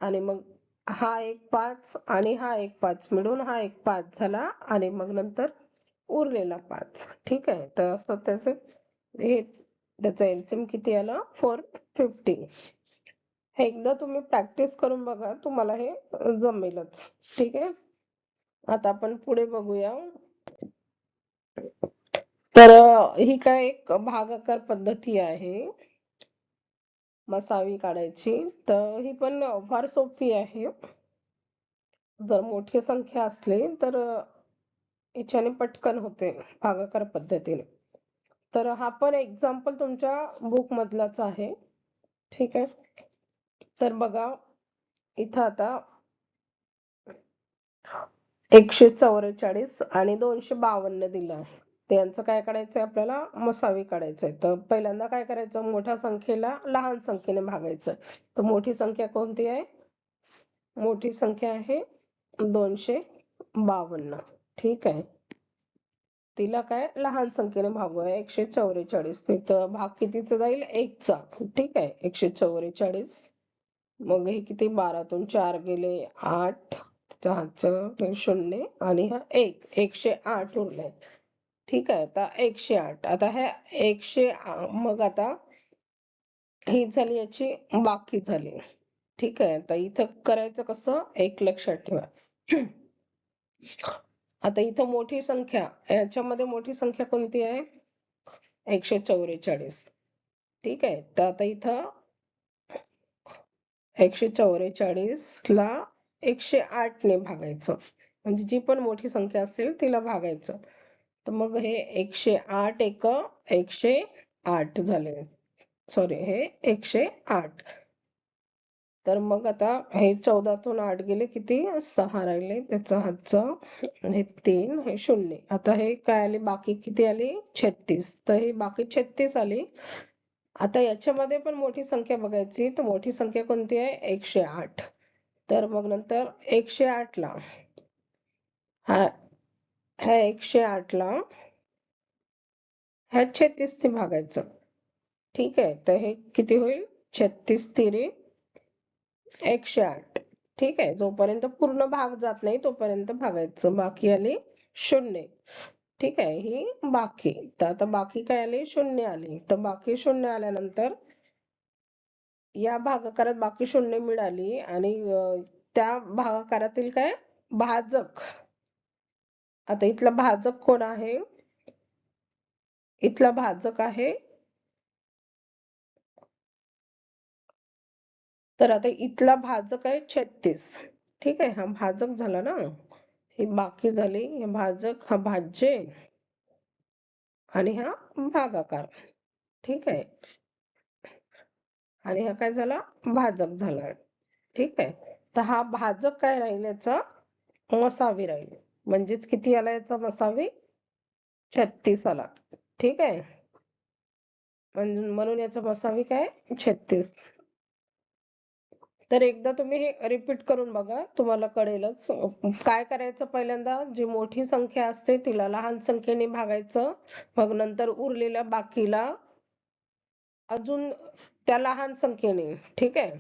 आणि मग हा 1 5 आणि हा 1 5 मिळून हा 1 5 झाला आणि मग नंतर उरलेला 5. ठीक आहे. तर असं हे त्याचं एलसीएम किती आलं 450. हे एकदा तुम्ही प्रॅक्टिस करून बघा, तुम्हाला हे जमेलच. ठीक आहे. आता आपण पुढे बघूया. तर ही काय एक भागाकार पद्धती आहे मसावी काढायची. तर ही पण फार सोपी आहे. जर मोठी संख्या असली तर याच्याने पटकन होते भागाकार पद्धतीने. तर हा पण एक्झाम्पल तुमच्या बुक मधलाच आहे. ठीक आहे. तर बघा इथं आता 144 आणि 252 दिलं आहे. त्यांचं काय करायचंय आपल्याला मसावी काढायचंय. तर पहिल्यांदा काय करायचं, मोठ्या संख्येला लहान संख्येने भागायचं. तर मोठी संख्या कोणती आहे? मोठी संख्या आहे 252. ठीक आहे. तिला काय लहान संख्येने भागूया 144. तिथं भाग कितीचा जाईल? 1चा. ठीक आहे. 144. मग हे किती? 12तून 4 गेले 8, 0 आणि हा 1, 108 उरले. ठीक आहे. आता 108. आता हे मग आता ही झाली याची बाकी झाली. ठीक आहे. आता इथं करायचं कसं? एक लक्षात ठेवा. आता इथं मोठी संख्या, याच्यामध्ये मोठी संख्या कोणती आहे? 144. ठीक आहे. तर आता इथं 144 ला 108 ने भागायचं. म्हणजे जी पण मोठी संख्या असेल तिला भागायचं. तर मग हे 108 एक 108 झाले. सॉरी, हे 108. तर मग आता हे 14तून 8 गेले किती? 6 राहिले. त्याचा हातचं हे 3, हे 0. आता हे काय आले? बाकी किती आली? 36. तर हे बाकी 36 आली. आता याच्यामध्ये पण मोठी संख्या बघायची. तर मोठी संख्या कोणती आहे? 108. तर मग नंतर 108 ला ह्या 108 ला ह्या 36 ने भागायचं. ठीक आहे. तर हे किती होईल? 36 तिरी 108. ठीक आहे. जोपर्यंत पूर्ण भाग जात नाही तोपर्यंत भागायचं. बाकी आले 0. ठीक आहे. ही बाकी. तर आता बाकी काय आले? 0 आले. तर बाकी 0 आल्यानंतर या भागाकारात बाकी 0 मिळाली आणि त्या भागाकारातील काय? भाजक. आता इथला भाजक कोण आहे? इथला भाजक आहे, तर आता इथला भाजक आहे 36. ठीक आहे. हा भाजक झाला ना, ही बाकी झाली. हे भाजक, हा भाज्य आणि हा भागाकार. ठीक आहे. आणि हा काय झाला? भाजक झाला. ठीक आहे. तर हा भाजक काय राहील? याचा मसावी राहील. म्हणजेच किती आला याचा मसावी? 36 आला. ठीक आहे. म्हणून याचा मसावी काय? 36. तर एकदा तुम्ही हे रिपीट करून बघा, तुम्हाला कळेलच. काय करायचं? पहिल्यांदा जी मोठी संख्या असते तिला लहान संख्येने भागायचं. मग नंतर उरलेल्या बाकीला अजून त्या लहान संख्येने. ठीक आहे.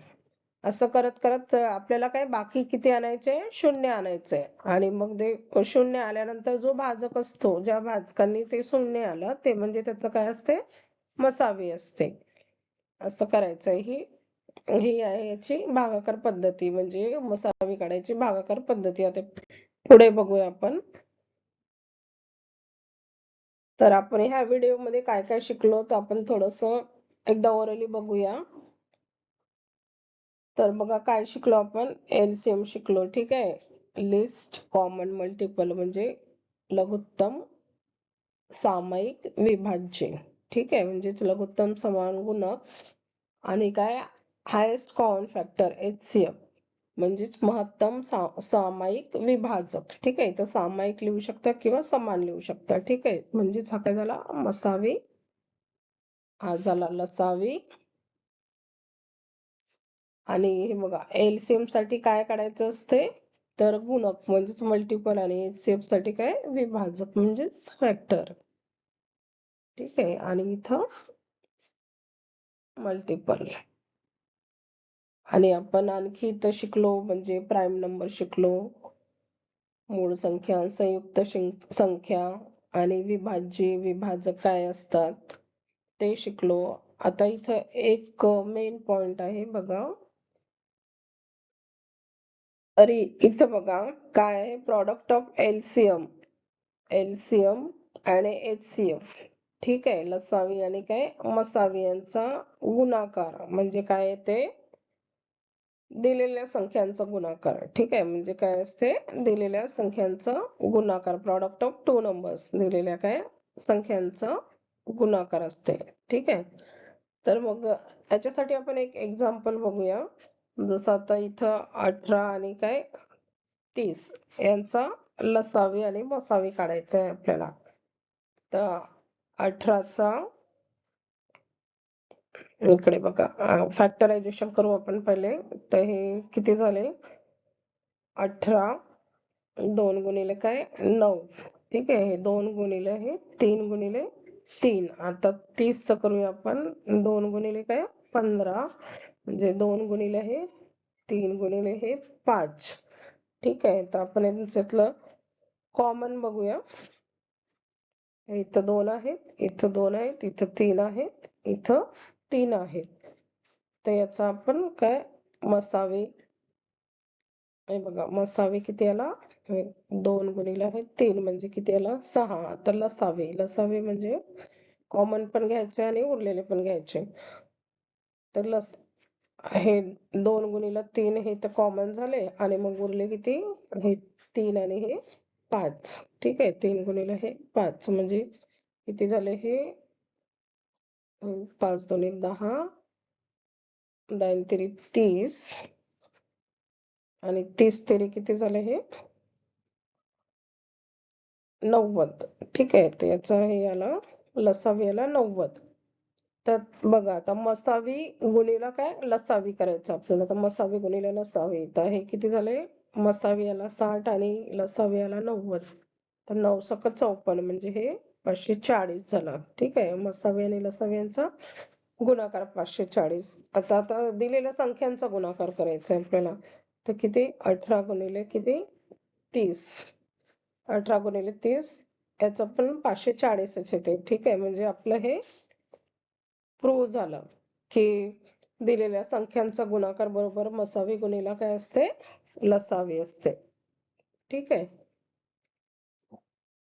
असं करत करत आपल्याला काय बाकी किती आणायचे? 0 आणायचे. आणि मग ते 0 आल्यानंतर जो भाजक असतो, ज्या भाजकांनी ते 0 आलं ते म्हणजे त्याचं काय असते? मसावी असते. असं करायचं. ही आहे याची भागाकार पद्धती, म्हणजे मसावी काढायची भागाकार पद्धती. आता पुढे बघूया आपण. तर आपण ह्या व्हिडिओ मध्ये काय काय शिकलो तर आपण थोडस एकदा ओरली बघूया. तर बघा काय शिकलो आपण? एलसीएम शिकलो. ठीक आहे. लिस्ट कॉमन मल्टिपल म्हणजे लघुत्तम सामायिक विभाज्य. ठीक आहे. म्हणजेच लघुत्तम समान गुणक आणि काय? हायेस्ट कॉमन फॅक्टर HCF म्हणजेच महत्तम सामायिक विभाजक. ठीक आहे. तर सामायिक लिहू शकता किंवा समान लिहू शकता. ठीक आहे. म्हणजेच हा काय झाला? मसावी, हा झाला लसावी. आणि हे बघा एलसीएम साठी काय काढायचं असते? तर गुणक म्हणजेच मल्टिपल आणि HCF साठी काय? विभाजक म्हणजेच फॅक्टर. ठीक आहे. आणि इथं मल्टिपल. आणि आपण आणखी इथं शिकलो म्हणजे प्राईम नंबर शिकलो, मूळ संख्या, संयुक्त संख्या आणि विभाज्य विभाजक काय असतात ते शिकलो. आता इथं एक मेन पॉइंट आहे बघा. अरे इथं बघा काय आहे? प्रॉडक्ट ऑफ एलसीएम आणि HCF. ठीक आहे. लसावी आणि काय? मसावी यांचा गुणाकार म्हणजे काय ते? दिलेल्या संख्यांचा गुणाकार. ठीक आहे, म्हणजे काय असते, दिलेल्या संख्यांचा गुणाकार, प्रॉडक्ट ऑफ टू नंबर्स, दिलेल्या काय संख्यांचा गुणाकार असते. ठीक आहे, तर मग याच्यासाठी आपण एक एक्झाम्पल बघूया. जसं आता इथं 18 आणि काय 30 यांचा लसावी आणि मसावी काढायचा आहे आपल्याला. तर 18चा इकडे बघा, फॅक्टरायझेशन करू आपण पहिले. तर हे किती झाले, 18 2 गुणिले काय 9. ठीक आहे, हे 2 गुणिले हे 3 गुणिले 3. आता 30 च करूया आपण. 2 गुणिले काय 15, म्हणजे 2 गुणिले हे 3 गुणिले हे 5. ठीक आहे, तर आपण यांच्यातलं कॉमन बघूया. इथं 2 आहेत, इथं 2 आहेत, इथं 3 आहेत, इथं 3 आहेत. तर याचा आपण काय मसावी, हे बघा मसावी किती आला, 2 गुणिले आहे 3 म्हणजे किती आला 6. आता लसावी, लसावी म्हणजे कॉमन पण घ्यायचे आणि उरलेले पण घ्यायचे. तर हे 2 गुणिले 3 हे तर कॉमन झाले, आणि मग उरले किती, हे 3 आणि हे 5. ठीक आहे, 3 गुणिले हे 5 म्हणजे किती झाले, हे 5 दोन्ही 10, 9 तिरी 30, आणि 30 तिरी किती झाले, हे 90. ठीक आहे, तर याचा हे आला लसावी आला 90. तर बघा आता मसावी गुणिला काय लसावी करायचं आपल्याला. तर मसावी गुणिले लसावी, तर हे किती झाले, मसावी आला 60 आणि लसावी आला 90. तर 9 सक 54 म्हणजे हे 540 झाला. ठीक आहे, मसावी आणि लसावी यांचा गुणाकार 540. आता दिलेल्या संख्यांचा गुणाकार करायचा आहे आपल्याला. तर किती, 18 गुणिले किती 30, 18 गुणिले 30, याचं पण 540च येते. ठीक आहे, म्हणजे आपलं हे प्रूव्ह झालं की दिलेल्या संख्यांचा गुणाकार बरोबर मसावी गुणिला काय असते, लसावी असते. ठीक आहे.